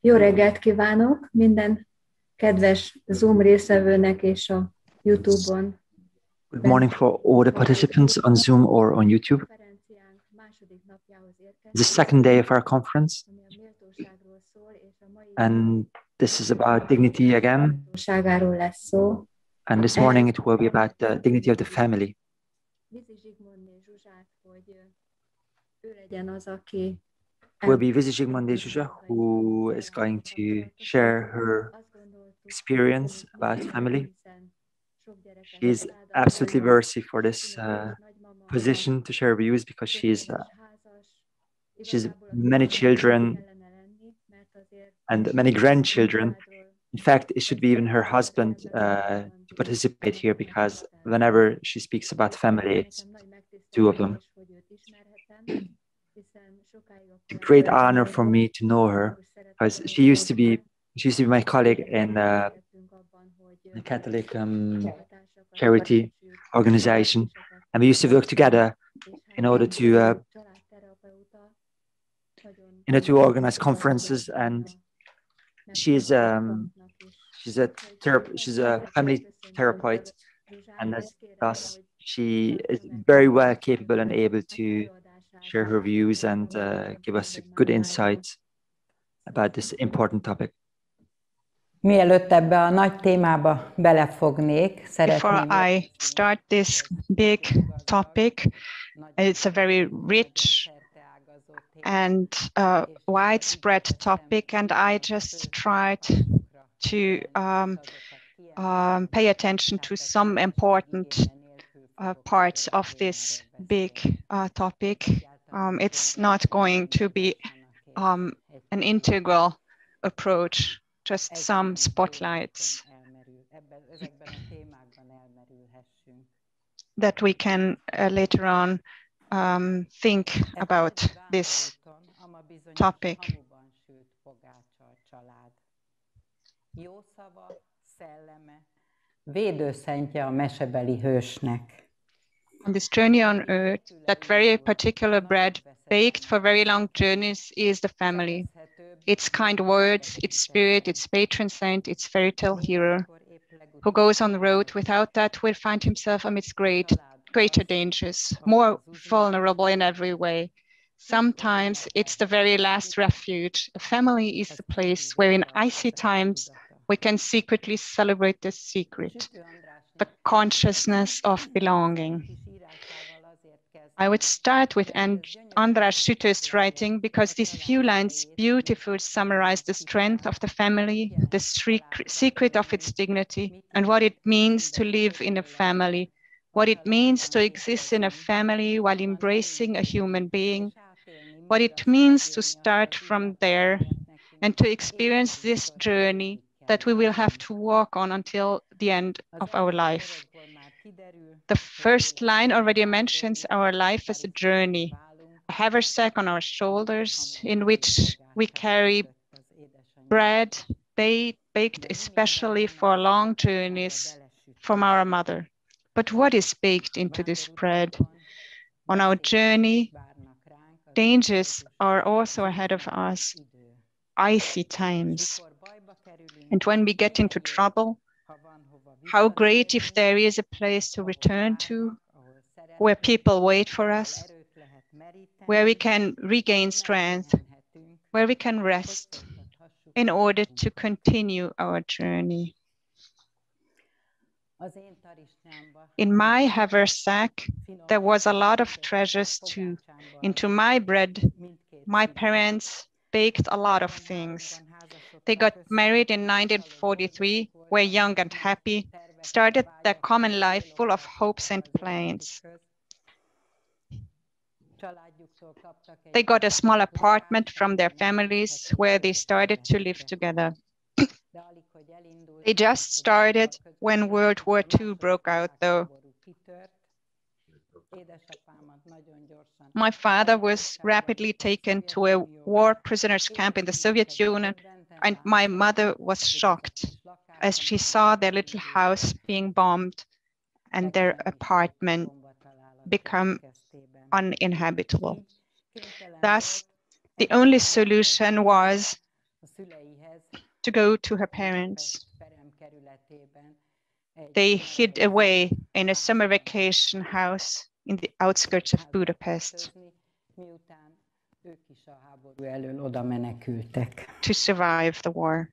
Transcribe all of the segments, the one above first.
Jó reggelt kívánok minden kedves Zoom résztvevőnek és a YouTube-on. Good morning for all the participants on Zoom or on YouTube. The second day of our conference, and this is about dignity again. And this morning it will be about the dignity of the family. Will be Vizi Zsigmond Zsuzsa, who is going to share her experience about family. She's absolutely worthy for this position to share views because she's many children and many grandchildren. In fact, it should be even her husband to participate here because whenever she speaks about family, it's two of them. It's a great honor for me to know her because she used to be my colleague in the Catholic charity organization, and we used to work together in order to organize conferences. And she's a family therapist, and thus she is very well capable and able to share her views and give us good insights about this important topic. Mielőtt ebbe a nagy témába belefognék, Before I start this big topic, it's a very rich and widespread topic, and I just tried to pay attention to some important parts of this big topic. It's not going to be an integral approach, just some spotlights that we can later on think about this topic. Védőszentje a mesebeli hősnek. On this journey on earth, that very particular bread baked for very long journeys is the family. Its kind words, its spirit, its patron saint, its fairy tale hero. Who goes on the road without that will find himself amidst greater dangers, more vulnerable in every way. Sometimes it's the very last refuge. A family is the place where in icy times we can secretly celebrate the secret, the consciousness of belonging. I would start with András Sütös writing because these few lines beautifully summarize the strength of the family, the secret of its dignity, and what it means to live in a family, what it means to exist in a family while embracing a human being, what it means to start from there and to experience this journey that we will have to walk on until the end of our life. The first line already mentions our life as a journey, a haversack on our shoulders in which we carry bread baked especially for long journeys from our mother. But what is baked into this bread? On our journey, dangers are also ahead of us, icy times. And when we get into trouble, how great if there is a place to return to, where people wait for us, where we can regain strength, where we can rest in order to continue our journey. In my haversack, there was a lot of treasures too. Into my bread, my parents baked a lot of things. They got married in 1943, were young and happy, started their common life full of hopes and plans. They got a small apartment from their families where they started to live together. They just started when World War II broke out, though. My father was rapidly taken to a war prisoners camp in the Soviet Union, and my mother was shocked as she saw their little house being bombed and their apartment become uninhabitable. Thus, the only solution was to go to her parents. They hid away in a summer vacation house in the outskirts of Budapest to survive the war.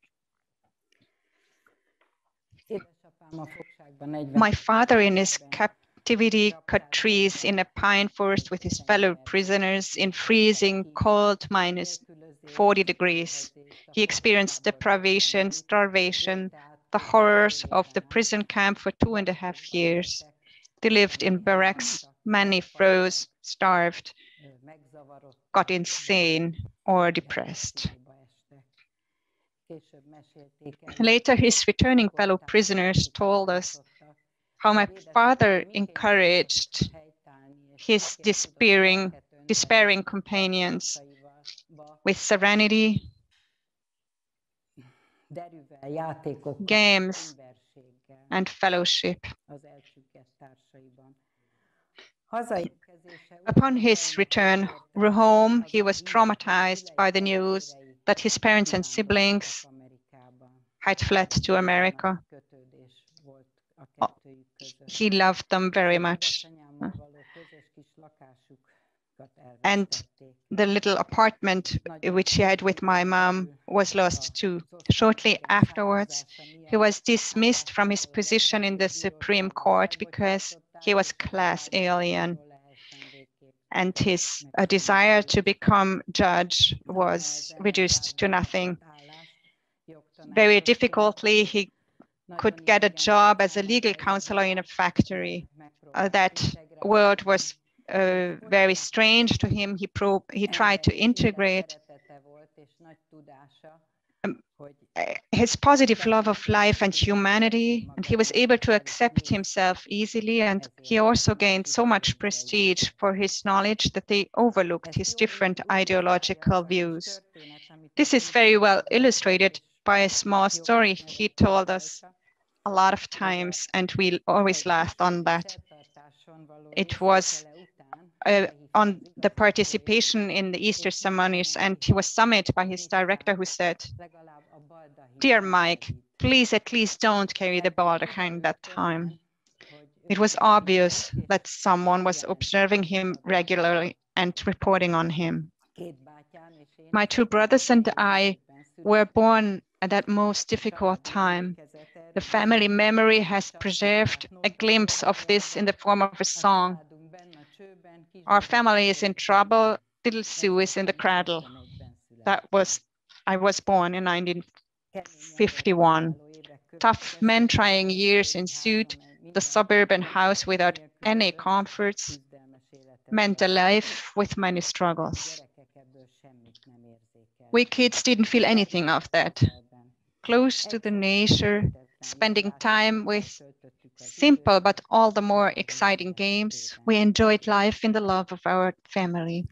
My father, in his captivity, cut trees in a pine forest with his fellow prisoners in freezing cold -40 degrees. He experienced deprivation, starvation, the horrors of the prison camp for 2.5 years. They lived in barracks, many froze, starved, got insane or depressed. Later, his returning fellow prisoners told us how my father encouraged his despairing companions with serenity, games, and fellowship. Upon his return home, he was traumatized by the news that his parents and siblings had fled to America. He loved them very much. And the little apartment which he had with my mom was lost too. Shortly afterwards, he was dismissed from his position in the Supreme Court because he was class alien. And his desire to become judge was reduced to nothing. Very difficultly, he could get a job as a legal counselor in a factory. That world was very strange to him. He tried to integrate his positive love of life and humanity, and he was able to accept himself easily, and he also gained so much prestige for his knowledge that they overlooked his different ideological views. This is very well illustrated by a small story he told us a lot of times, and we always laughed on that. It was on the participation in the Easter ceremonies, and he was summoned by his director, who said, "Dear Mike, please at least don't carry the baldachin that time." It was obvious that someone was observing him regularly and reporting on him. My two brothers and I were born at that most difficult time. The family memory has preserved a glimpse of this in the form of a song. Our family is in trouble, little Sue is in the cradle. I was born in 1951. Tough men-trying years ensued. The suburban house without any comforts meant a life with many struggles. We kids didn't feel anything of that. Close to the nature, spending time with simple but all the more exciting games, we enjoyed life in the love of our family.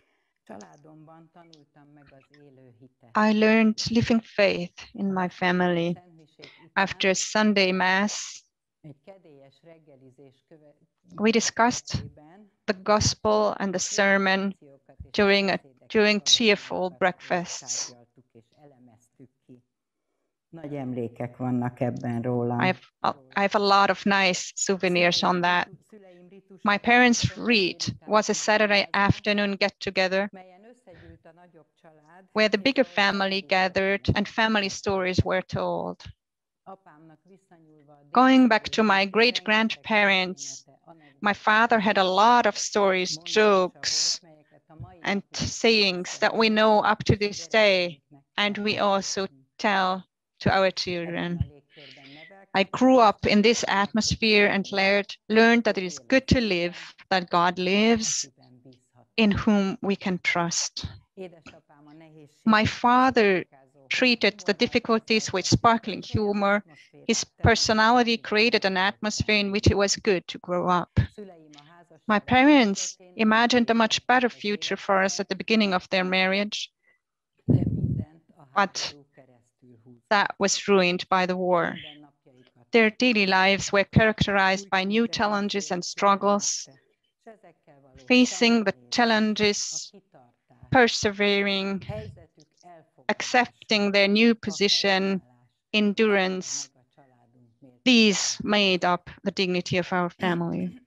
I learned living faith in my family. After Sunday Mass, we discussed the gospel and the sermon during cheerful breakfasts. I have a lot of nice souvenirs on that. My parents' rite was a Saturday afternoon get-together where the bigger family gathered and family stories were told. Going back to my great-grandparents, my father had a lot of stories, jokes, and sayings that we know up to this day, and we also tell to our children. I grew up in this atmosphere and learned that it is good to live, that God lives, in whom we can trust. My father treated the difficulties with sparkling humor. His personality created an atmosphere in which it was good to grow up. My parents imagined a much better future for us at the beginning of their marriage, but that was ruined by the war. Their daily lives were characterized by new challenges and struggles. Facing the challenges, persevering, accepting their new position, endurance, these made up the dignity of our family.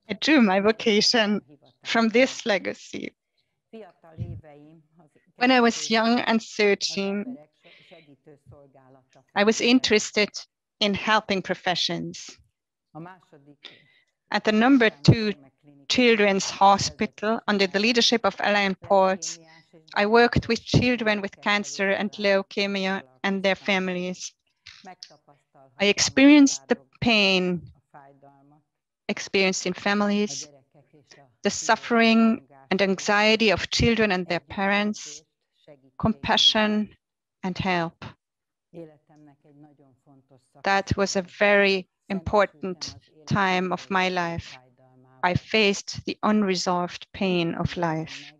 I drew my vocation from this legacy. When I was young and searching, I was interested in helping professions. At the #2 Children's Hospital, under the leadership of Alain Ports, I worked with children with cancer and leukemia and their families. I experienced the pain experienced in families, the suffering and anxiety of children and their parents, compassion and help. That was a very important time of my life. I faced the unresolved pain of life.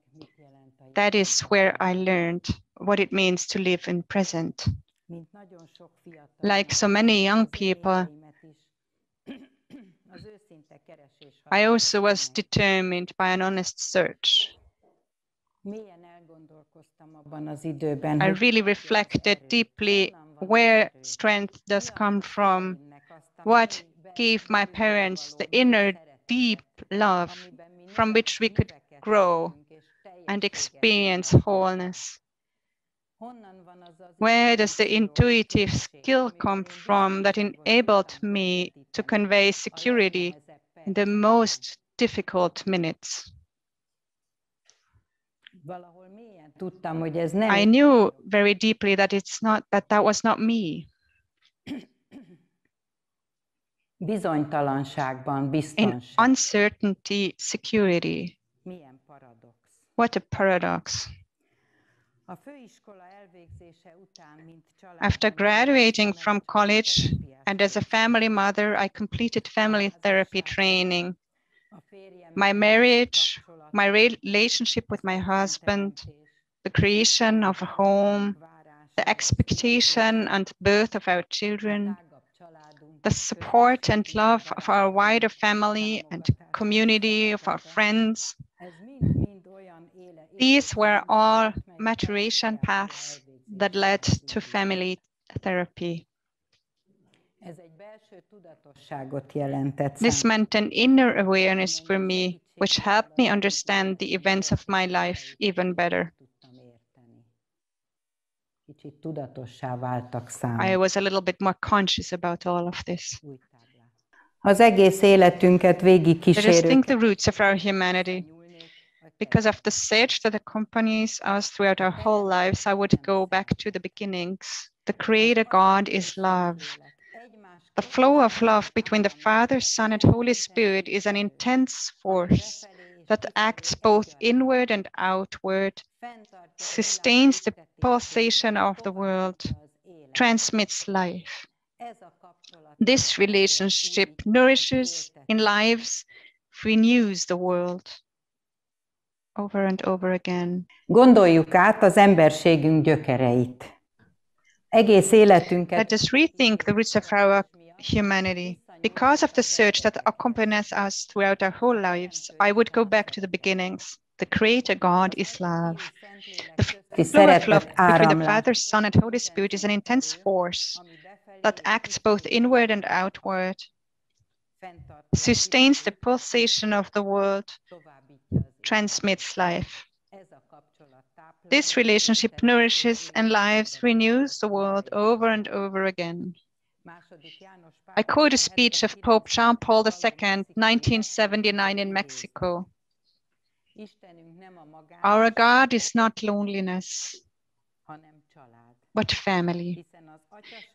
That is where I learned what it means to live in present. Like so many young people, I also was determined by an honest search. I really reflected deeply where strength does come from, what gave my parents the inner deep love from which we could grow and experience wholeness. Where does the intuitive skill come from that enabled me to convey security in the most difficult minutes? I knew very deeply that that was not me. In uncertainty, security. What a paradox. After graduating from college and as a family mother, I completed family therapy training. My marriage, my relationship with my husband, the creation of a home, the expectation and birth of our children, the support and love of our wider family and community of our friends. These were all maturation paths that led to family therapy. This meant an inner awareness for me, which helped me understand the events of my life even better. I was a little bit more conscious about all of this. Az egész életünket végigkísérő. I just think the roots of our humanity. Because of the search that accompanies us throughout our whole lives, I would go back to the beginnings. The Creator God is love. The flow of love between the Father, Son, and Holy Spirit is an intense force that acts both inward and outward, sustains the pulsation of the world, transmits life. This relationship nourishes, enlives, renews the world. Over and over again. Gondoljuk át az emberségünk gyökereit. Egész életünket. Let us rethink the roots of our humanity. Because of the search that accompanies us throughout our whole lives, I would go back to the beginnings. The Creator God is love. The flow of love between the Father, Son, and Holy Spirit is an intense force that acts both inward and outward, sustains the pulsation of the world, transmits life. This relationship nourishes, enlives, renews the world over and over again. I quote a speech of Pope Jean Paul II, 1979 in Mexico. Our God is not loneliness, but family.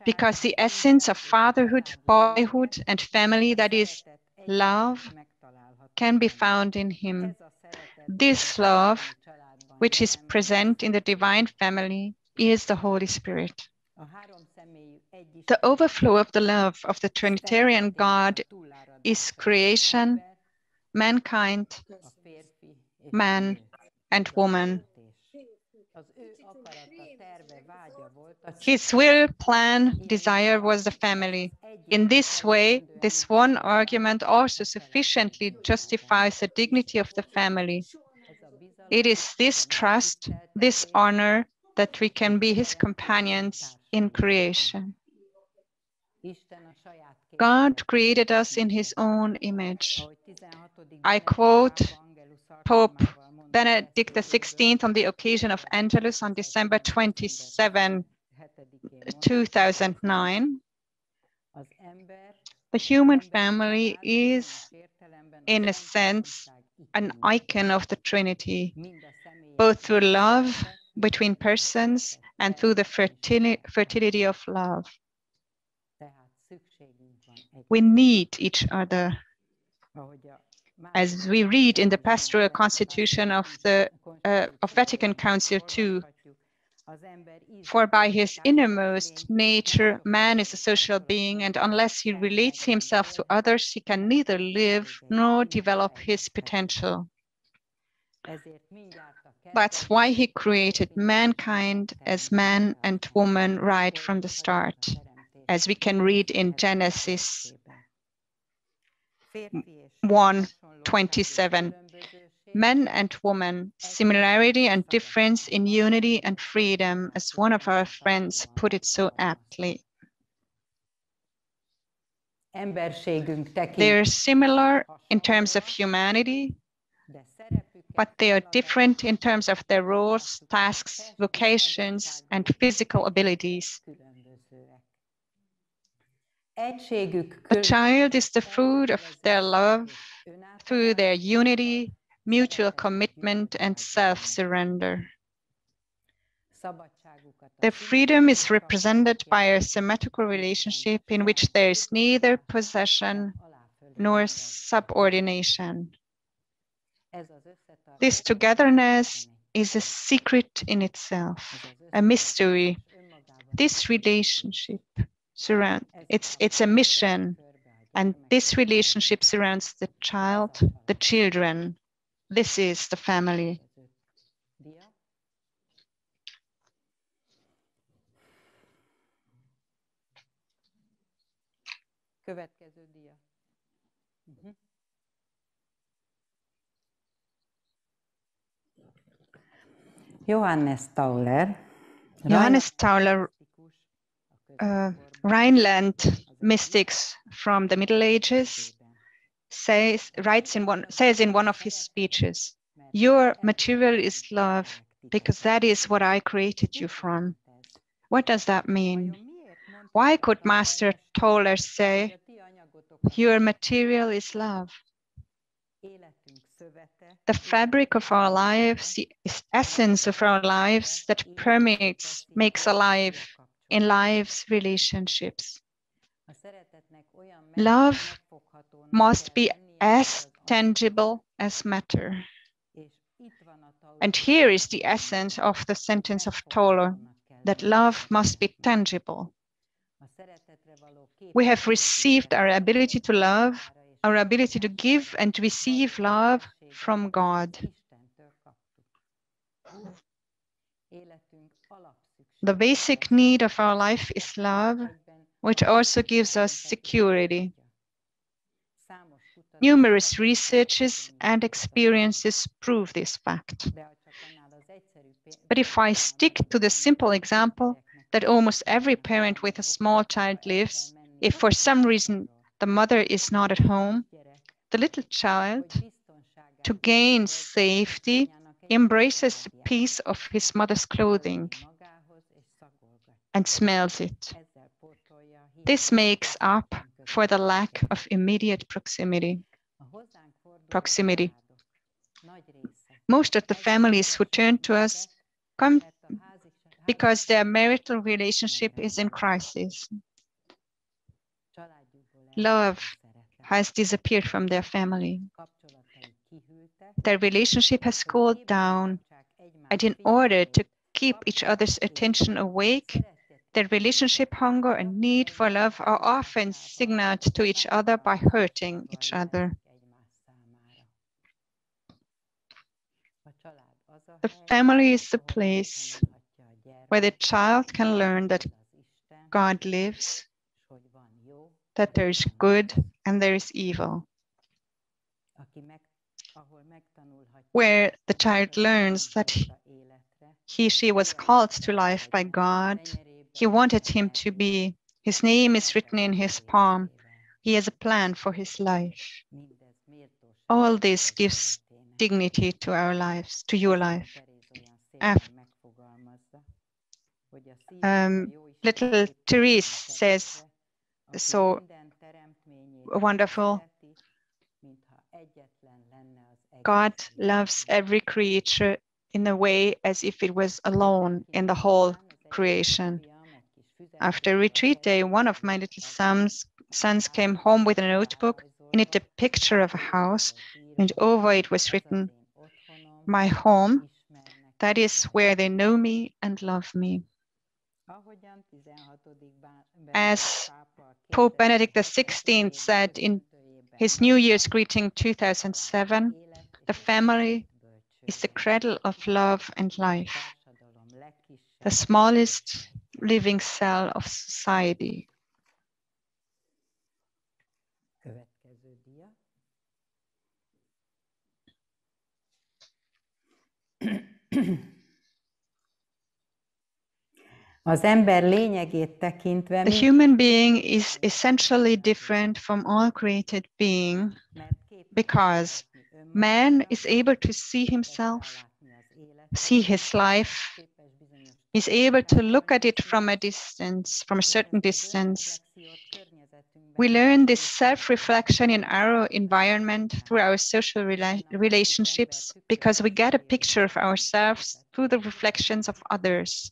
Because the essence of fatherhood, boyhood, and family, that is love, can be found in him. This love, which is present in the divine family, is the Holy Spirit. The overflow of the love of the Trinitarian God is creation, mankind, man and woman. His will, plan, desire was the family. In this way, this one argument also sufficiently justifies the dignity of the family. It is this trust, this honor, that we can be his companions in creation. God created us in his own image. I quote Pope Benedict XVI on the occasion of Angelus on December 27, 2009. The human family is, in a sense, an icon of the Trinity, both through love between persons and through the fertility of love. We need each other. As we read in the Pastoral Constitution of Vatican Council II, for by his innermost nature, man is a social being, and unless he relates himself to others, he can neither live nor develop his potential. That's why he created mankind as man and woman right from the start, as we can read in Genesis 1:27. Men and women, similarity and difference in unity and freedom, as one of our friends put it so aptly. They are similar in terms of humanity, but they are different in terms of their roles, tasks, vocations, and physical abilities. A child is the fruit of their love through their unity, mutual commitment, and self-surrender. Their freedom is represented by a symmetrical relationship in which there is neither possession nor subordination. This togetherness is a secret in itself, a mystery. This relationship it's a mission, and this relationship surrounds the child, the children. This is the family. Johannes Tauler, Rhineland mystics from the Middle Ages, says in one of his speeches, "Your material is love, because that is what I created you from." What does that mean? Why could Master Tauler say, "Your material is love"? The fabric of our lives, the essence of our lives that permeates, makes alive in life's relationships. Love must be as tangible as matter. And here is the essence of the sentence of Tauler, that love must be tangible. We have received our ability to love, our ability to give and receive love from God. The basic need of our life is love, which also gives us security. Numerous researches and experiences prove this fact. But if I stick to the simple example that almost every parent with a small child lives, if for some reason the mother is not at home, the little child, to gain safety, embraces a piece of his mother's clothing and smells it. This makes up for the lack of immediate proximity. Most of the families who turn to us come because their marital relationship is in crisis. Love has disappeared from their family. Their relationship has cooled down, and in order to keep each other's attention awake, their relationship hunger and need for love are often signaled to each other by hurting each other. The family is the place where the child can learn that God lives, that there is good and there is evil. where the child learns that she was called to life by God. He wanted him to be. His name is written in his palm. He has a plan for his life. All this gives dignity to our lives, to your life. Little Therese says so wonderful. God loves every creature in a way as if it was alone in the whole creation. After retreat day, one of my little sons came home with a notebook, in it a picture of a house, and over it was written, "My home, that is where they know me and love me." As Pope Benedict XVI said in his New Year's greeting 2007, the family is the cradle of love and life, the smallest living cell of society. Az ember lényegét tekintve, The human being is essentially different from all created being because man is able to see himself, see his life, is able to look at it from a distance, from a certain distance. We learn this self-reflection in our environment through our social relationships because we get a picture of ourselves through the reflections of others.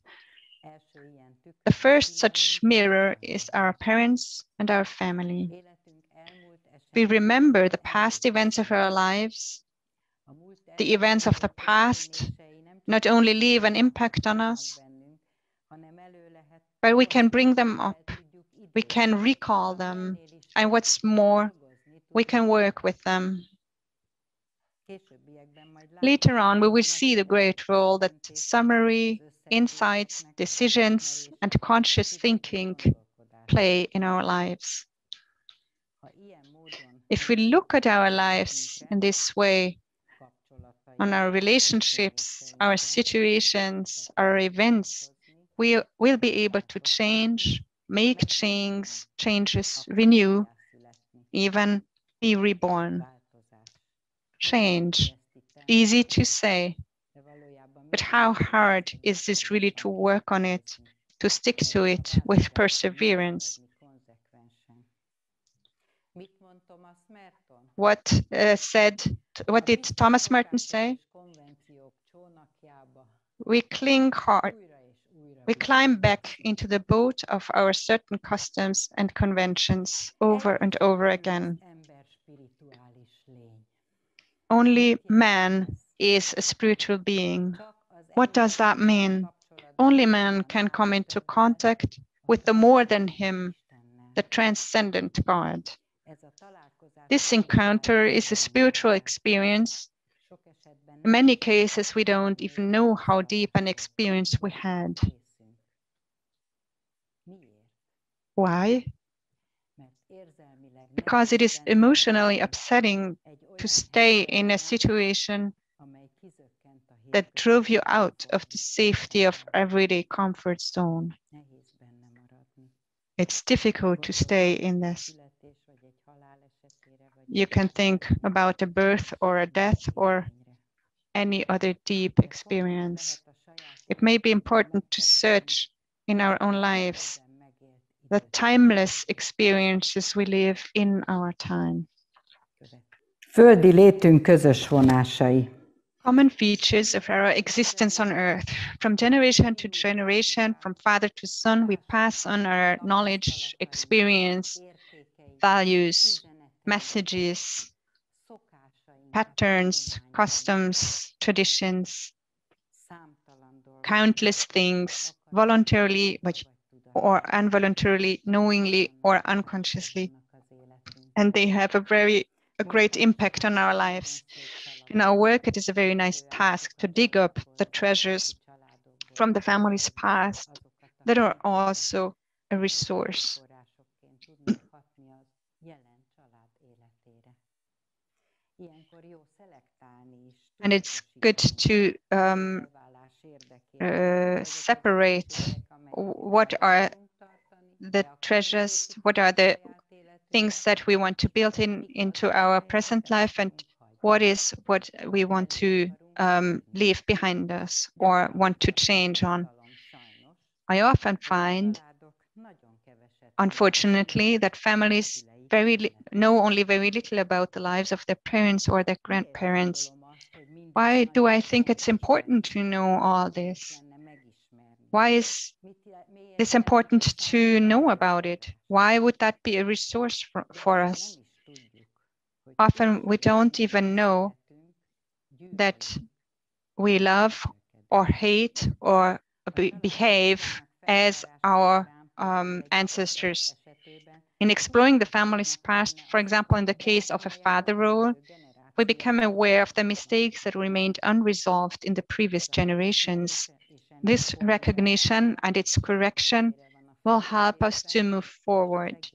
The first such mirror is our parents and our family. We remember the past events of our lives. The events of the past not only leave an impact on us, but we can bring them up. We can recall them. And what's more, we can work with them. Later on, we will see the great role that summary, insights, decisions, and conscious thinking play in our lives. If we look at our lives in this way, on our relationships, our situations, our events, we will be able to change, make changes, renew, even be reborn. Change, easy to say, but how hard is this really to work on it, to stick to it with perseverance? What did Thomas Merton say? We cling hard. We climb back into the boat of our certain customs and conventions over and over again. Only man is a spiritual being. What does that mean? Only man can come into contact with the more than him, the transcendent God. This encounter is a spiritual experience. In many cases, we don't even know how deep an experience we had. Why? Because it is emotionally upsetting to stay in a situation that drove you out of the safety of everyday comfort zone. It's difficult to stay in this. You can think about a birth or a death or any other deep experience. It may be important to search in our own lives the timeless experiences we live in our time. Földi létünk közös vonásai. Common features of our existence on earth. From generation to generation, from father to son, we pass on our knowledge, experience, values, messages, patterns, customs, traditions, countless things, voluntarily or involuntarily, knowingly or unconsciously. And they have a great impact on our lives. In our work, it is a very nice task to dig up the treasures from the family's past that are also a resource. And it's good to separate what are the treasures, what are the things that we want to build into our present life, and what is what we want to leave behind us or want to change on. I often find, unfortunately, that families know only very little about the lives of their parents or their grandparents. Why do I think it's important to know all this? Why is this important to know about it? Why would that be a resource for us? Often we don't even know that we love or hate or behave as our ancestors. In exploring the family's past, for example, in the case of a father role, we become aware of the mistakes that remained unresolved in the previous generations. This recognition and its correction will help us to move forward.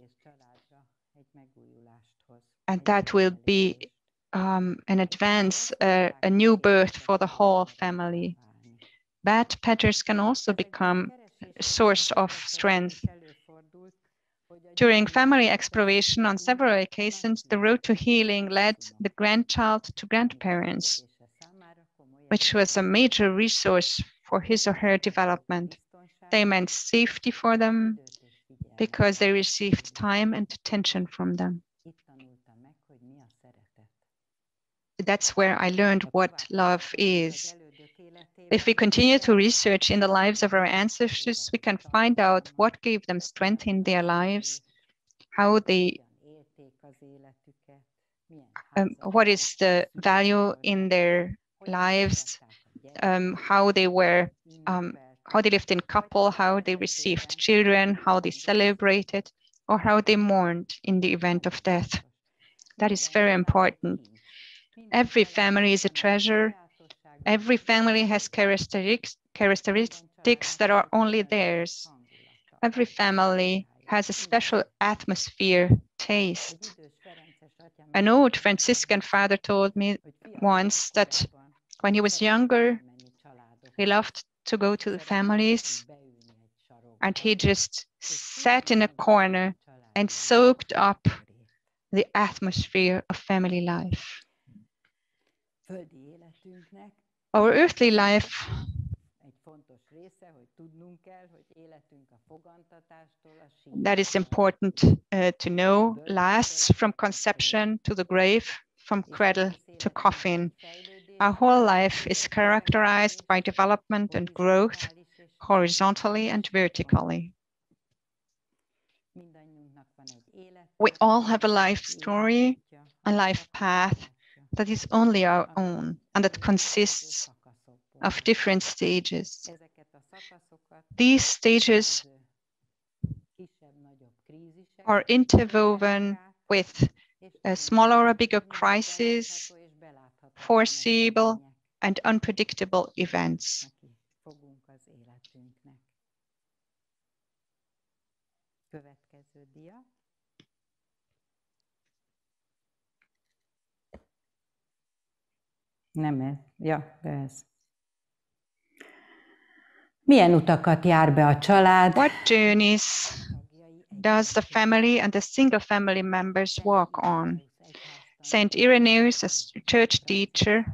And that will be an advance, a new birth for the whole family. Bad patterns can also become a source of strength. During family exploration on several occasions, the road to healing led the grandchild to grandparents, which was a major resource for his or her development. They meant safety for them because they received time and attention from them. That's where I learned what love is. If we continue to research in the lives of our ancestors, we can find out what gave them strength in their lives, how they, what is the value in their lives, how they were, how they lived in couple, how they received children, how they celebrated, or how they mourned in the event of death. That is very important. Every family is a treasure. Every family has characteristics that are only theirs. Every family has a special atmosphere, taste. An old Franciscan father told me once that when he was younger, he loved to go to the families and he just sat in a corner and soaked up the atmosphere of family life. Our earthly life that is important to know lasts from conception to the grave, from cradle to coffin. Our whole life is characterized by development and growth, horizontally and vertically. We all have a life story, a life path that is only our own and that consists of different stages. These stages are interwoven with a smaller or bigger crisis, foreseeable and unpredictable events. Nem ez. Ja, de ez. Milyen utakat jár be a család? What journeys does the family and the single family members walk on? Saint Irenaeus, a church teacher,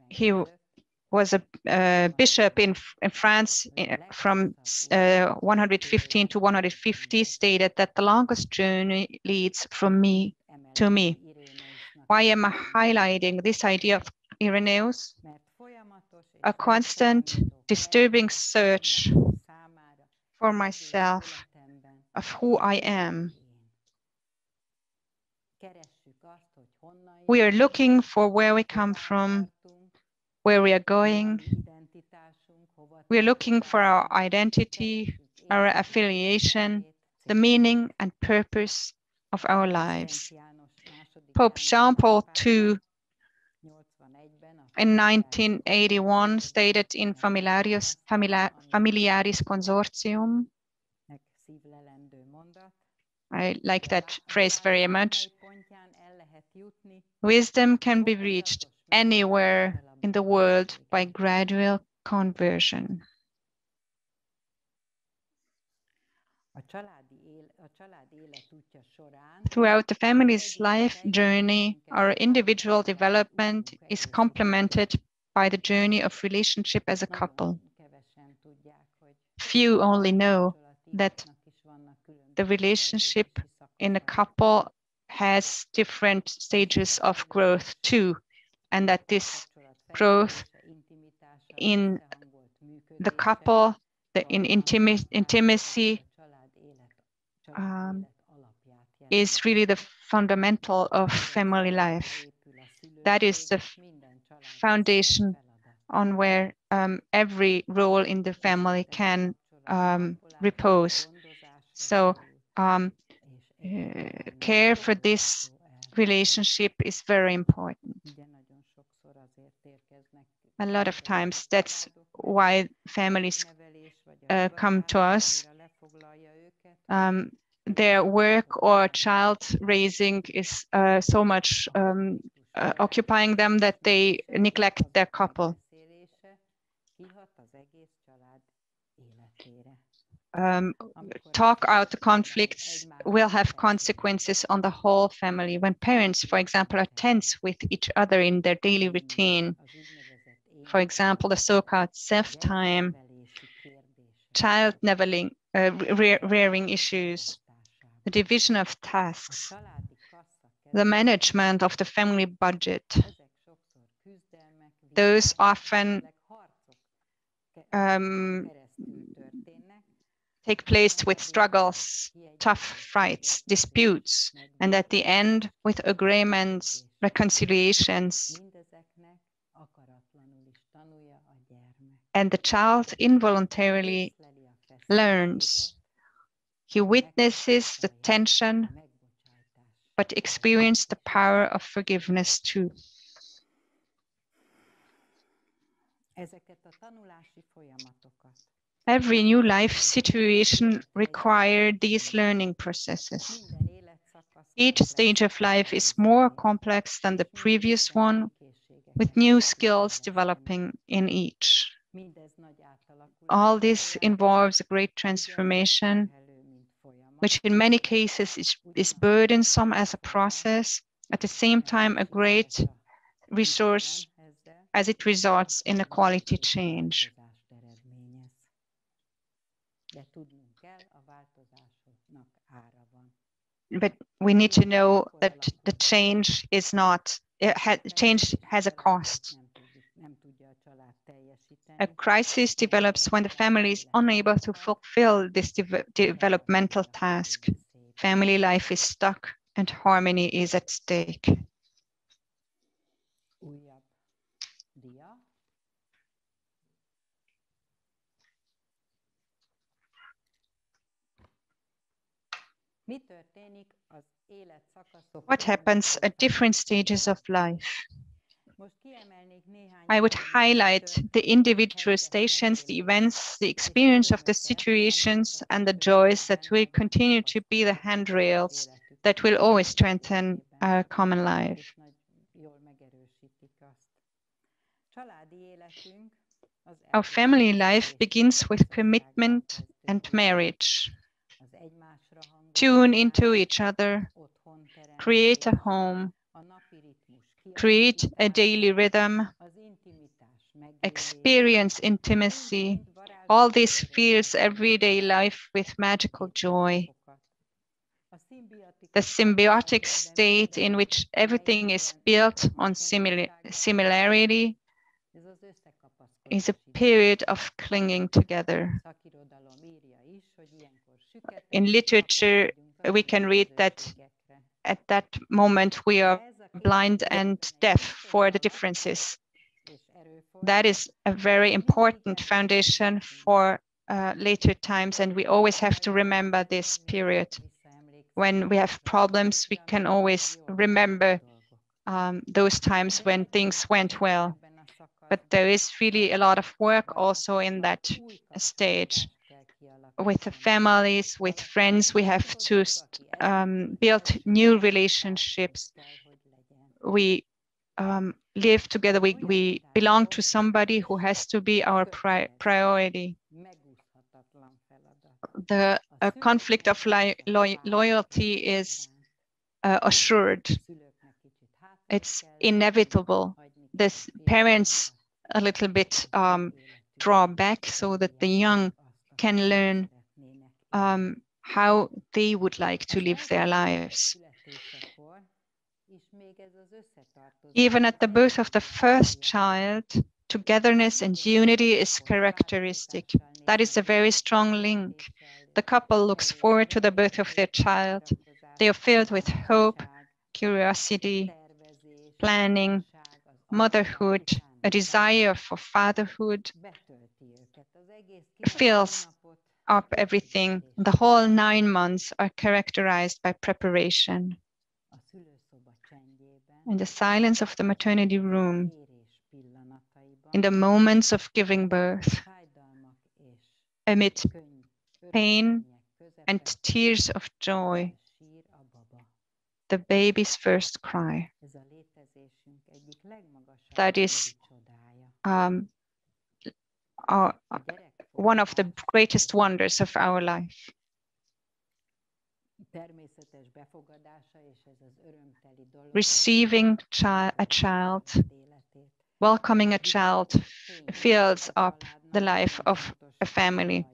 he was a bishop in France from 115 to 150, stated that the longest journey leads from me to me. Why am I highlighting this idea of Irenaeus? A constant, disturbing search for myself, of who I am. We are looking for where we come from, where we are going. We are looking for our identity, our affiliation, the meaning and purpose of our lives. Pope Jean Paul II in 1981 stated in Familiaris Consortium, I like that phrase very much, Wisdom can be reached anywhere in the world by gradual conversion. Throughout the family's life journey, our individual development is complemented by the journey of relationship as a couple. Few only know that the relationship in a couple has different stages of growth too, and that this growth in the couple, in intimacy, is really the fundamental of family life. That is the foundation on where every role in the family can repose. So care for this relationship is very important. A lot of times that's why families come to us. Their work or child raising is so much occupying them that they neglect their couple. Talk out the conflicts will have consequences on the whole family. When parents, for example, are tense with each other in their daily routine, for example, the so-called self-time, child rearing issues, the division of tasks, the management of the family budget, those often take place with struggles, tough fights, disputes, and at the end with agreements, reconciliations. And the child involuntarily learns. He witnesses the tension, but experiences the power of forgiveness too. Every new life situation requires these learning processes. Each stage of life is more complex than the previous one, with new skills developing in each. All this involves a great transformation, which in many cases is burdensome as a process, at the same time a great resource as it results in a quality change. But we need to know that the change is not, change has a cost. A crisis develops when the family is unable to fulfill this developmental task. Family life is stuck and harmony is at stake. What happens at different stages of life? I would highlight the individual stations, the events, the experience of the situations, and the joys that will continue to be the handrails that will always strengthen our common life. Our family life begins with commitment and marriage. Tune into each other, create a home, create a daily rhythm, experience intimacy. All this fills everyday life with magical joy. The symbiotic state in which everything is built on similarity is a period of clinging together. In literature, we can read that at that moment we are blind and deaf for the differences. That is a very important foundation for later times, and we always have to remember this period. When we have problems, we can always remember those times when things went well. But there is really a lot of work also in that stage. With the families, with friends, we have to build new relationships. we live together, we belong to somebody who has to be our priority. The conflict of loyalty is assured. It's inevitable. This parents a little bit draw back so that the young can learn how they would like to live their lives. Even at the birth of the first child, togetherness and unity is characteristic. That is a very strong link. The couple looks forward to the birth of their child. They are filled with hope, curiosity, planning, motherhood, a desire for fatherhood. Fills up everything. The whole 9 months are characterized by preparation. In the silence of the maternity room, in the moments of giving birth, amid pain and tears of joy, the baby's first cry. That is one of the greatest wonders of our life. Receiving a child, welcoming a child fills up the life of a family.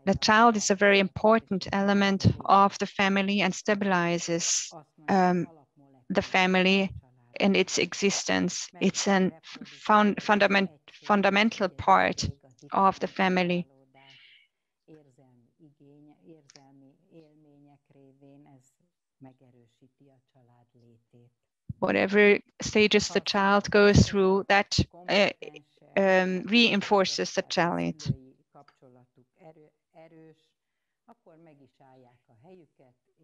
The child is a very important element of the family and stabilizes the family and its existence. It's a fundamental part of the family. Whatever stages the child goes through, that reinforces the child.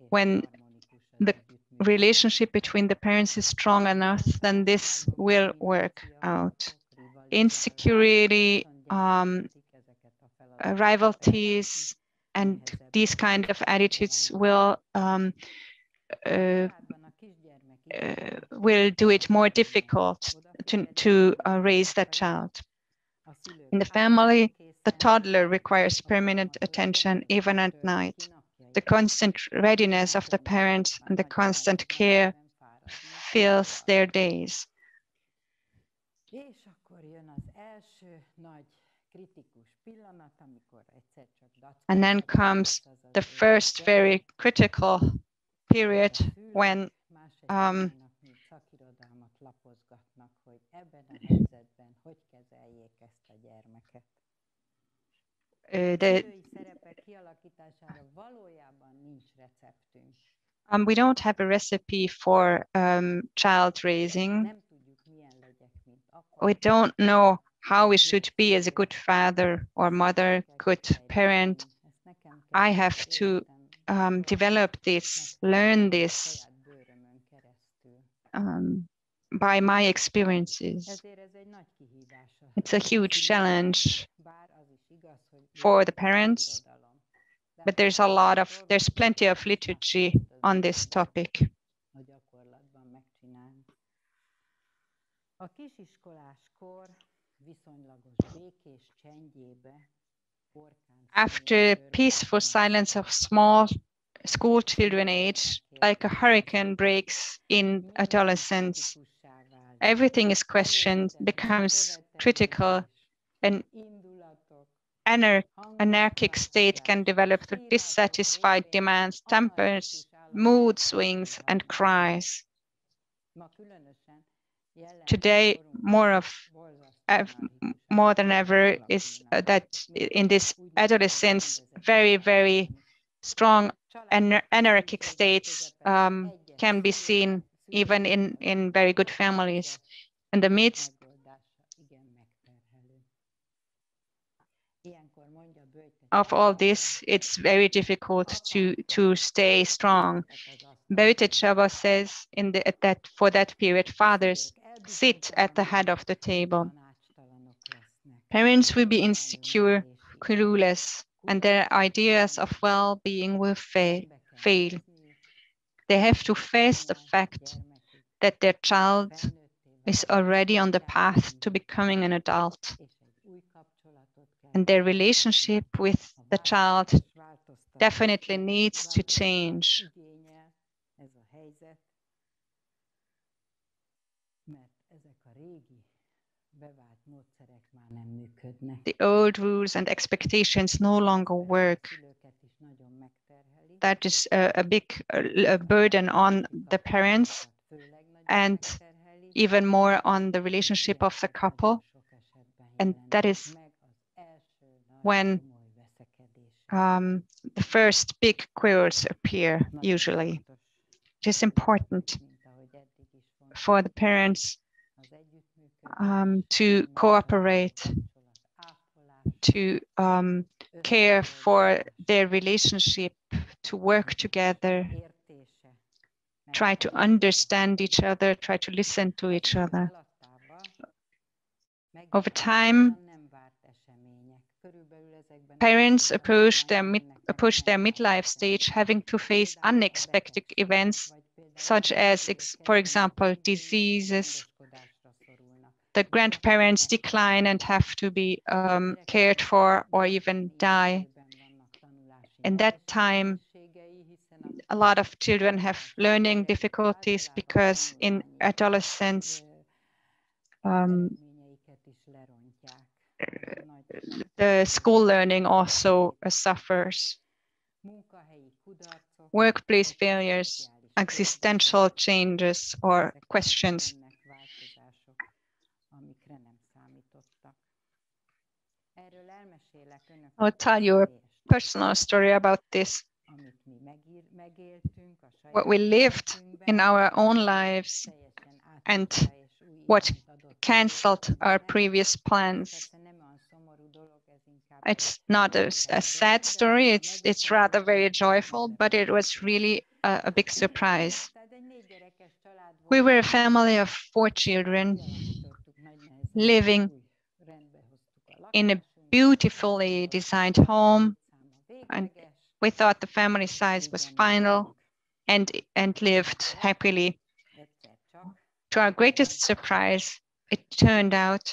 When the relationship between the parents is strong enough, then this will work out. Insecurity, rivalries, and these kind of attitudes will do it more difficult to raise that child. In the family, the toddler requires permanent attention even at night. The constant readiness of the parents and the constant care fills their days. And then comes the first very critical period when we don't have a recipe for child raising. We don't know how we should be as a good father or mother, good parent. I have to develop this, learn this by my experiences. It's a huge challenge for the parents, but there's plenty of literature on this topic. After peaceful silence of small school children age, like a hurricane breaks in adolescence, everything is questioned, becomes critical, an anarchic state can develop through dissatisfied demands, tempers, mood swings, and cries. Today, more than ever is that in this adolescence, very, very strong anarchic states can be seen even in very good families. In the midst of all this, it's very difficult to stay strong. Beüte Csaba says that for that period, fathers sit at the head of the table. Parents will be insecure, clueless, and their ideas of well-being will fail. They have to face the fact that their child is already on the path to becoming an adult. And their relationship with the child definitely needs to change. The old rules and expectations no longer work. That is a big burden on the parents and even more on the relationship of the couple. And that is when the first big quarrels appear, usually. It is important for the parents to cooperate, to care for their relationship, to work together, try to understand each other, try to listen to each other. Over time, parents approach their midlife stage having to face unexpected events, such as, for example, diseases. The grandparents decline and have to be cared for or even die. In that time, a lot of children have learning difficulties because in adolescence, the school learning also suffers. Workplace failures, existential changes or questions. I'll tell you a personal story about this. What we lived in our own lives and what canceled our previous plans. It's not a sad story, it's rather very joyful, but it was really a big surprise. We were a family of 4 children living in a beautifully designed home, and we thought the family size was final and lived happily. To our greatest surprise, it turned out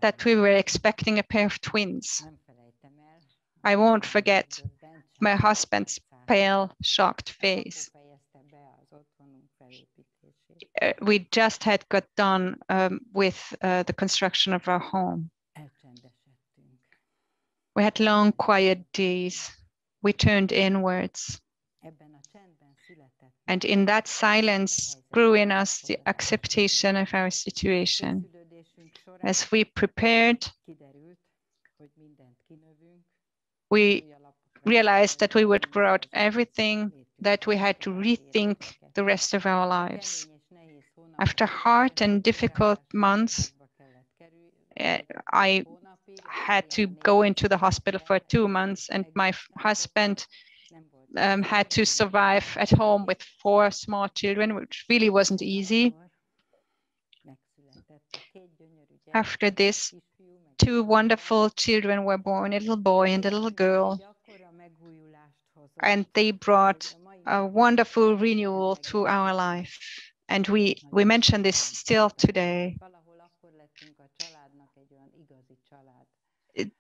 that we were expecting a pair of twins. I won't forget my husband's pale, shocked face. We just had got done with the construction of our home. We had long, quiet days. We turned inwards. And in that silence grew in us the acceptation of our situation. As we prepared, we realized that we would grow out everything, that we had to rethink the rest of our lives. After hard and difficult months, I had to go into the hospital for 2 months, and my husband had to survive at home with 4 small children, which really wasn't easy. After this, 2 wonderful children were born, a little boy and a little girl, and they brought a wonderful renewal to our life. And we mention this still today.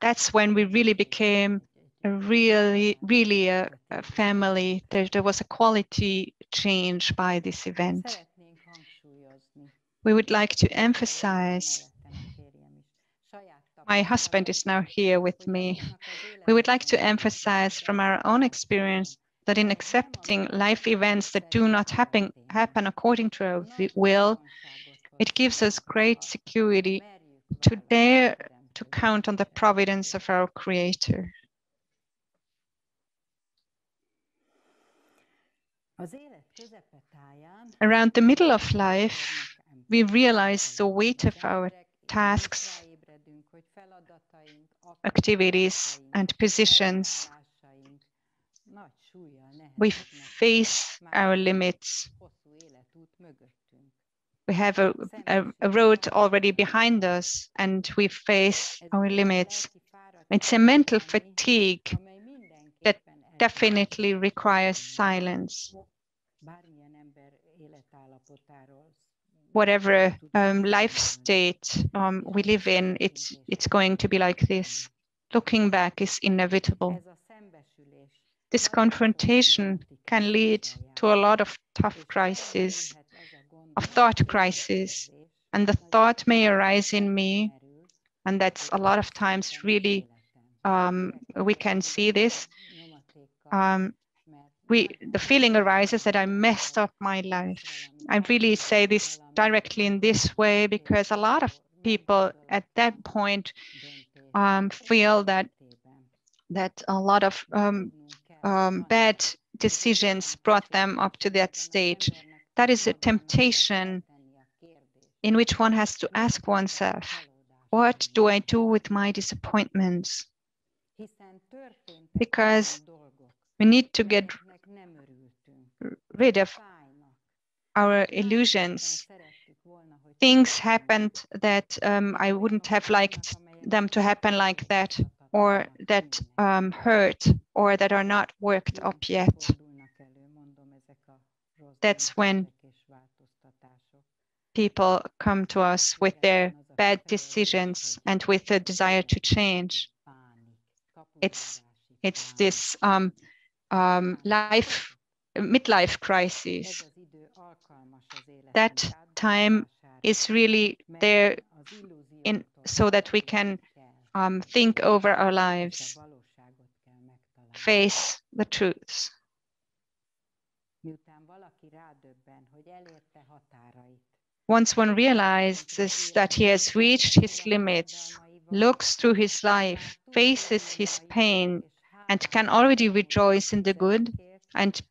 That's when we really became really a family. There was a quality change by this event. We would like to emphasize, my husband is now here with me. We would like to emphasize from our own experience that in accepting life events that do not happen according to our will, it gives us great security to dare to count on the providence of our Creator. Around the middle of life, we realize the weight of our tasks, activities, and positions. We face our limits. We have a road already behind us, and we face our limits. It's a mental fatigue that definitely requires silence. whatever life state we live in, it's going to be like this. Looking back is inevitable. This confrontation can lead to a lot of tough crises, of thought crisis, and the thought may arise in me, and that's a lot of times really we can see this. The feeling arises that I messed up my life. I really say this directly in this way because a lot of people at that point feel that a lot of bad decisions brought them up to that stage. That is a temptation in which one has to ask oneself, what do I do with my disappointments? Because we need to get rid of our illusions. Things happened that I wouldn't have liked them to happen like that, or that hurt, or that are not worked up yet. That's when people come to us with their bad decisions and with the desire to change. It's this midlife crisis. That time is really there so that we can think over our lives, face the truths. Once one realizes that he has reached his limits, looks through his life, faces his pain, and can already rejoice in the good, and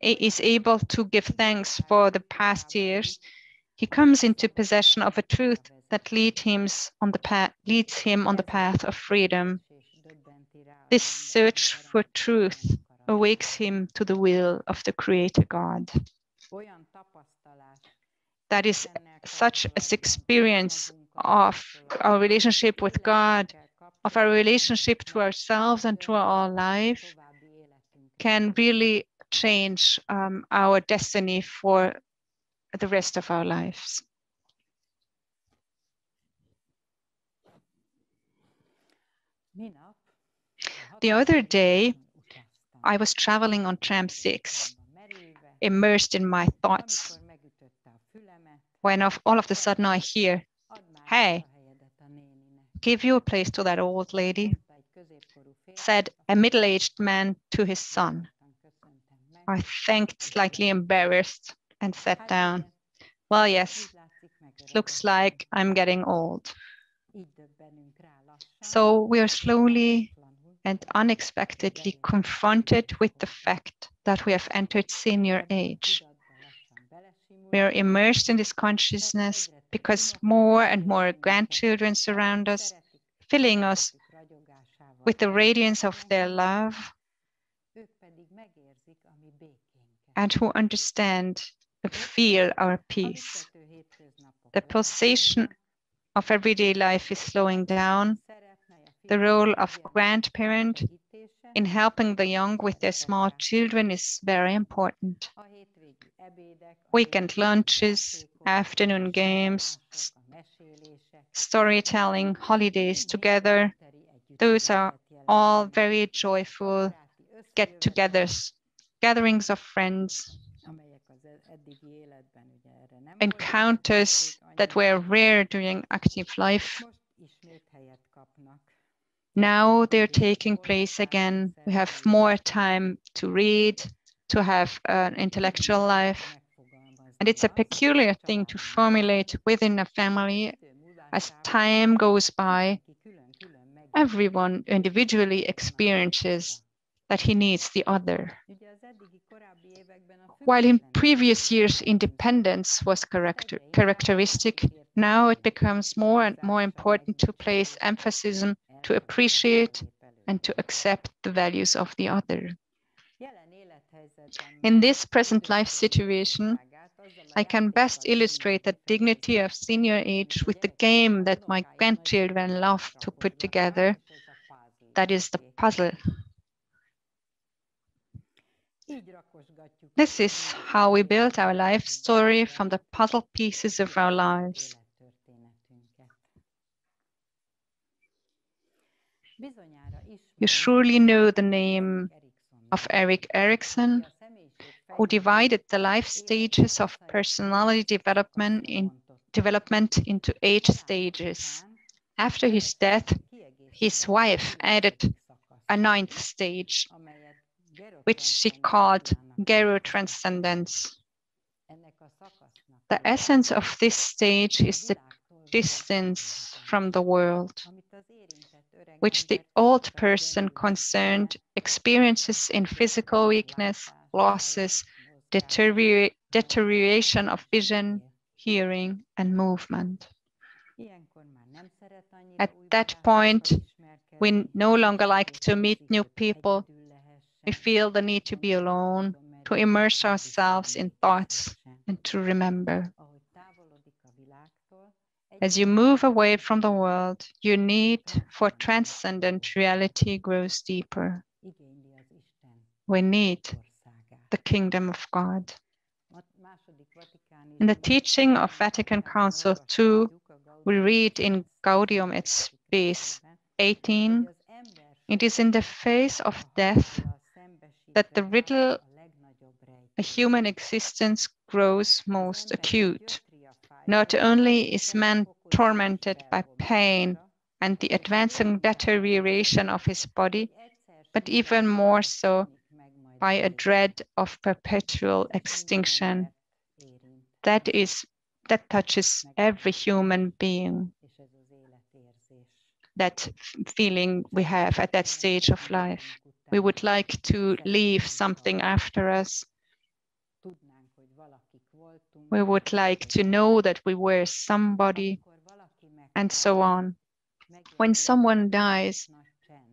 is able to give thanks for the past years, he comes into possession of a truth that leads him on the path of freedom. This search for truth awakes him to the will of the Creator God. That is such an experience of our relationship with God, of our relationship to ourselves and to our life, can really change our destiny for the rest of our lives. The other day, I was traveling on tram 6, immersed in my thoughts, when all of a sudden I hear, "Hey, give you a place to that old lady," said a middle-aged man to his son. I thanked, slightly embarrassed, and sat down. Well, yes, it looks like I'm getting old. So we are slowly and unexpectedly confronted with the fact that we have entered senior age. We are immersed in this consciousness because more and more grandchildren surround us, filling us with the radiance of their love, and who understand and feel our peace. The pulsation of everyday life is slowing down. The role of grandparent in helping the young with their small children is very important. Weekend lunches, afternoon games, storytelling, holidays together, those are all very joyful get-togethers, gatherings of friends, encounters that were rare during active life. Now they're taking place again. We have more time to read, to have an intellectual life. And it's a peculiar thing to formulate within a family. As time goes by, everyone individually experiences that he needs the other. While in previous years independence was characteristic, now it becomes more and more important to place emphasis on to appreciate and to accept the values of the other. In this present life situation, I can best illustrate the dignity of senior age with the game that my grandchildren love to put together. That is the puzzle. This is how we build our life story from the puzzle pieces of our lives. You surely know the name of Erik Erikson, who divided the life stages of personality development into 8 stages. After his death, his wife added a 9th stage, which she called Gero Transcendence. The essence of this stage is the distance from the world, which the old person concerned experiences in physical weakness, losses, deterioration of vision, hearing, and movement. At that point, we no longer like to meet new people. We feel the need to be alone, to immerse ourselves in thoughts, and to remember. As you move away from the world, your need for transcendent reality grows deeper. We need the kingdom of God. In the teaching of Vatican Council II, we read in Gaudium et Spes 18, it is in the face of death that the riddle of human existence grows most acute. Not only is man tormented by pain and the advancing deterioration of his body, but even more so by a dread of perpetual extinction. That touches every human being, that feeling we have at that stage of life. We would like to leave something after us. We would like to know that we were somebody, and so on. When someone dies,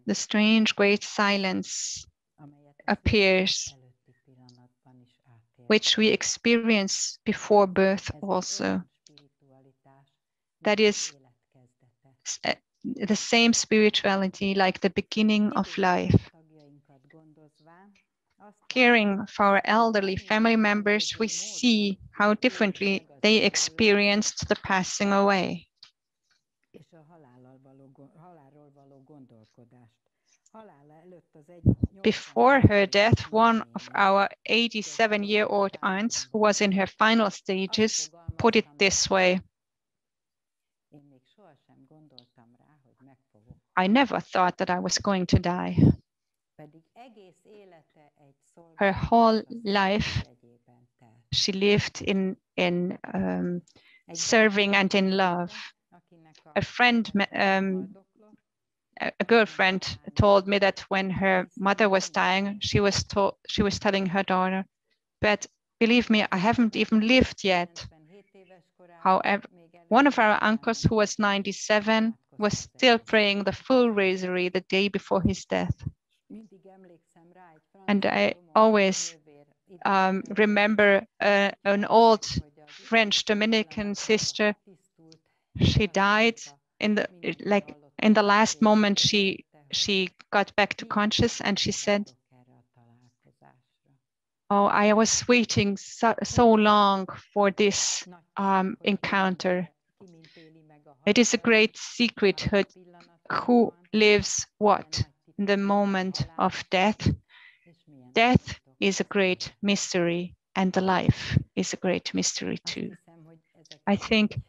the strange great silence appears, which we experience before birth also. That is the same spirituality like the beginning of life. Caring for our elderly family members, we see how differently they experienced the passing away. Before her death, one of our 87-year-old aunts, who was in her final stages, put it this way: I never thought that I was going to die. Her whole life, she lived in serving and in love. A girlfriend told me that when her mother was dying, she was telling her daughter, "But believe me, I haven't even lived yet." However, one of our uncles, who was 97, was still praying the full rosary the day before his death. And I always remember an old French Dominican sister. She died in the last moment. She got back to conscious, and she said, "Oh, I was waiting so long for this encounter. It is a great secret who lives what in the moment of death. Death is a great mystery, and the life is a great mystery too." I think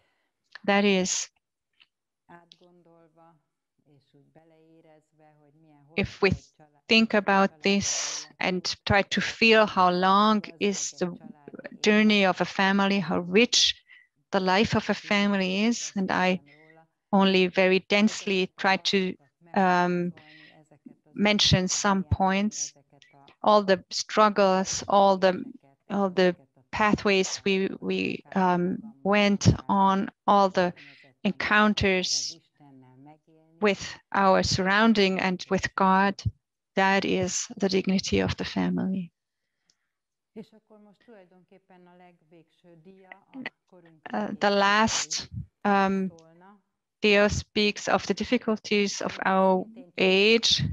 that is, if we think about this and try to feel how long is the journey of a family, how rich the life of a family is, and I only very densely try to mention some points, all the struggles, all the pathways we went on, all the encounters with our surrounding and with God. That is the dignity of the family. The last Theo speaks of the difficulties of our age.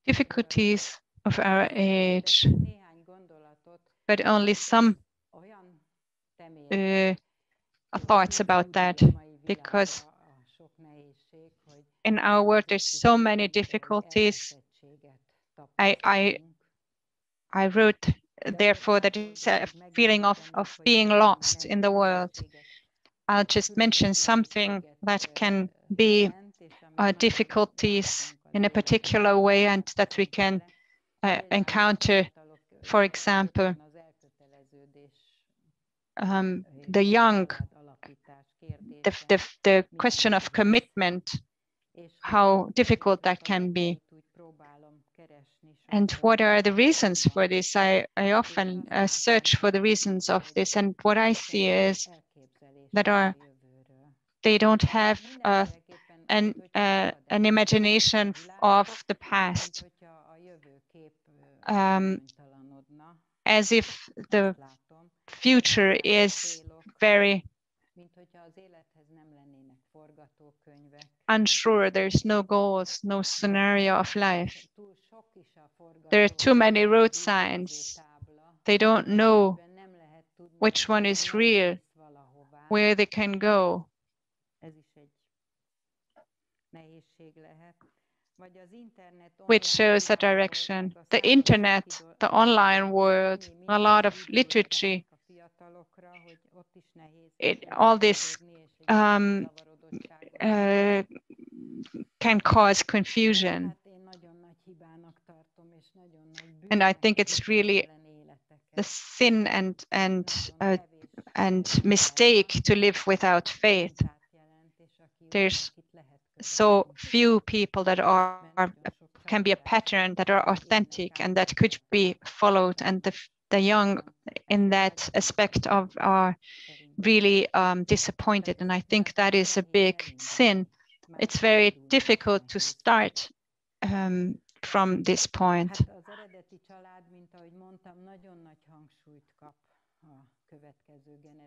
difficulties of our age, but only some thoughts about that, because in our world there's so many difficulties. I wrote therefore that it's a feeling of being lost in the world. I'll just mention something that can be difficulties in a particular way and that we can encounter. For example, the young, the question of commitment, how difficult that can be. And what are the reasons for this? I often search for the reasons of this, and what I see is that they don't have an imagination of the past, as if the future is very unsure. There's no goals, no scenario of life. There are too many road signs. They don't know which one is real, where they can go. Which shows a direction. The internet, the online world, a lot of literature, all this can cause confusion. And I think it's really the sin and mistake to live without faith. There's so few people that can be a pattern, that are authentic and that could be followed, and the young in that aspect are really disappointed, and I think that is a big sin. It's very difficult to start from this point.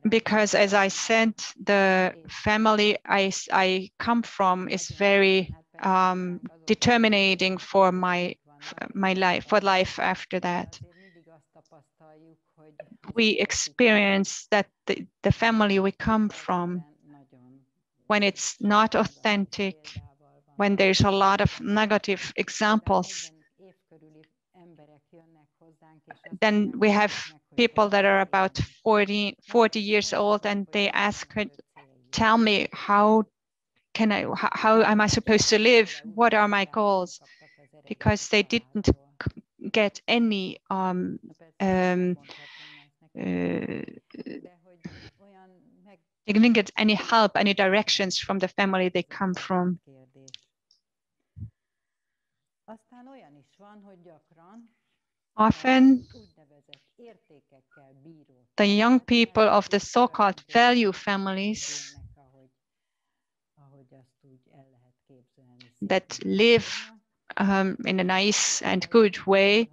Because, as I said, the family I come from is very determining for my life, for life after that. We experience that the family we come from, when it's not authentic, when there's a lot of negative examples, then we have people that are about 40 years old, and they ask her, tell me, how am I supposed to live? What are my goals? Because they didn't get any they didn't get any help, any directions from the family they come from. Often, the young people of the so-called value families that live in a nice and good way,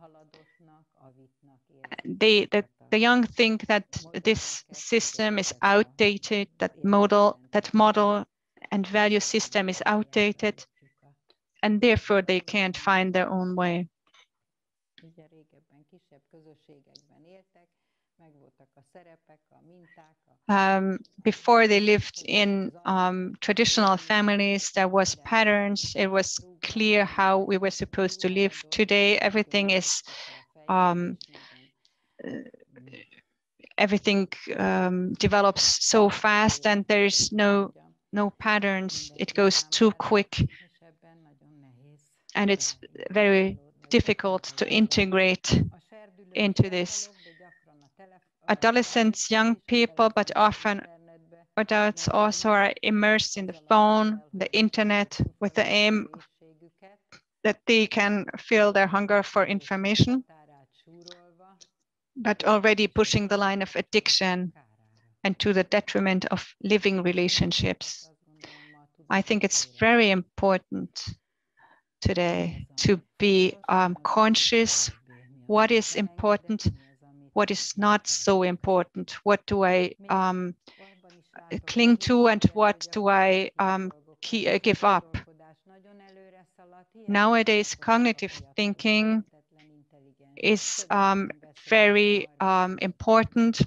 the young think that this system is outdated, that model and value system is outdated, and therefore they can't find their own way. Before they lived in traditional families, there was patterns. It was clear how we were supposed to live. Today, everything is everything develops so fast, and there's no patterns. It goes too quick, and it's very difficult to integrate into this. Adolescents, young people, but often adults also are immersed in the phone, the internet, with the aim that they can fill their hunger for information, but already pushing the line of addiction and to the detriment of living relationships. I think it's very important today to be conscious what is important, what is not so important, what do I cling to, and what do I give up. nowadays cognitive thinking is very important.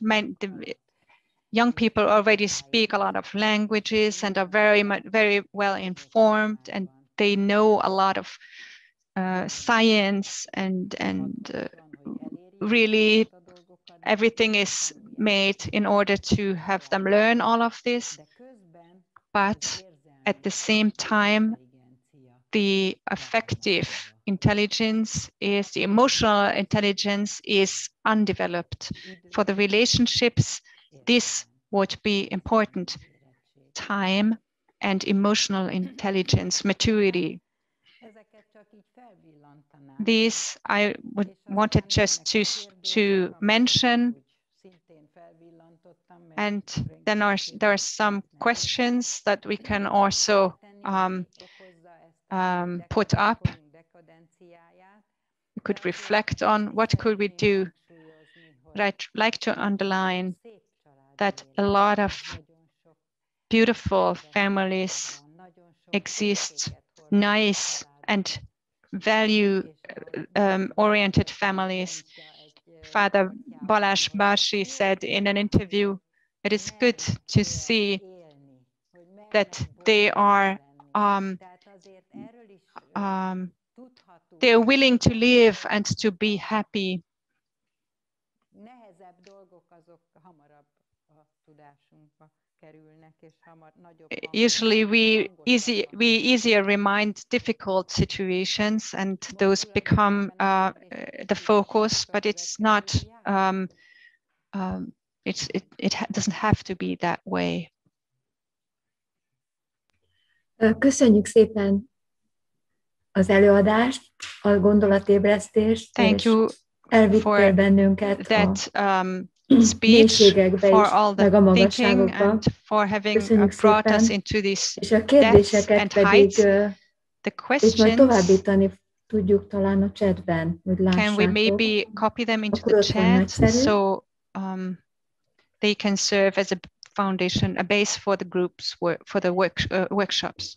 Young people already speak a lot of languages and are very well informed, and they know a lot of science, and really everything is made in order to have them learn all of this. But at the same time, the affective intelligence is, the emotional intelligence is undeveloped. For the relationships, this would be important. Time and emotional intelligence, maturity. These I wanted just to mention. And then there are some questions that we can also put up. We could reflect on what could we do. But I'd like to underline that a lot of beautiful families exist, nice and value-oriented families. Father Balázs Bársi said in an interview, it is good to see that they are willing to live and to be happy. Usually we easier remind difficult situations, and those become the focus, but it's not, it doesn't have to be that way. Köszönjük szépen az előadást, a gondolatébresztést, Thank you elvittél bennünket that speech, mélységekbe for is, all meg a the thinking, magasságokba. and for having Köszönjük brought us szépen, into these és a depths kérdéseket and pedig heights. The itt majd questions, továbbítani tudjuk talán a chatben, hogy can we lássátok. maybe copy them into Akkor the ott van chat, nagyszerű. so they can serve as a foundation, a base for the groups, for the workshops.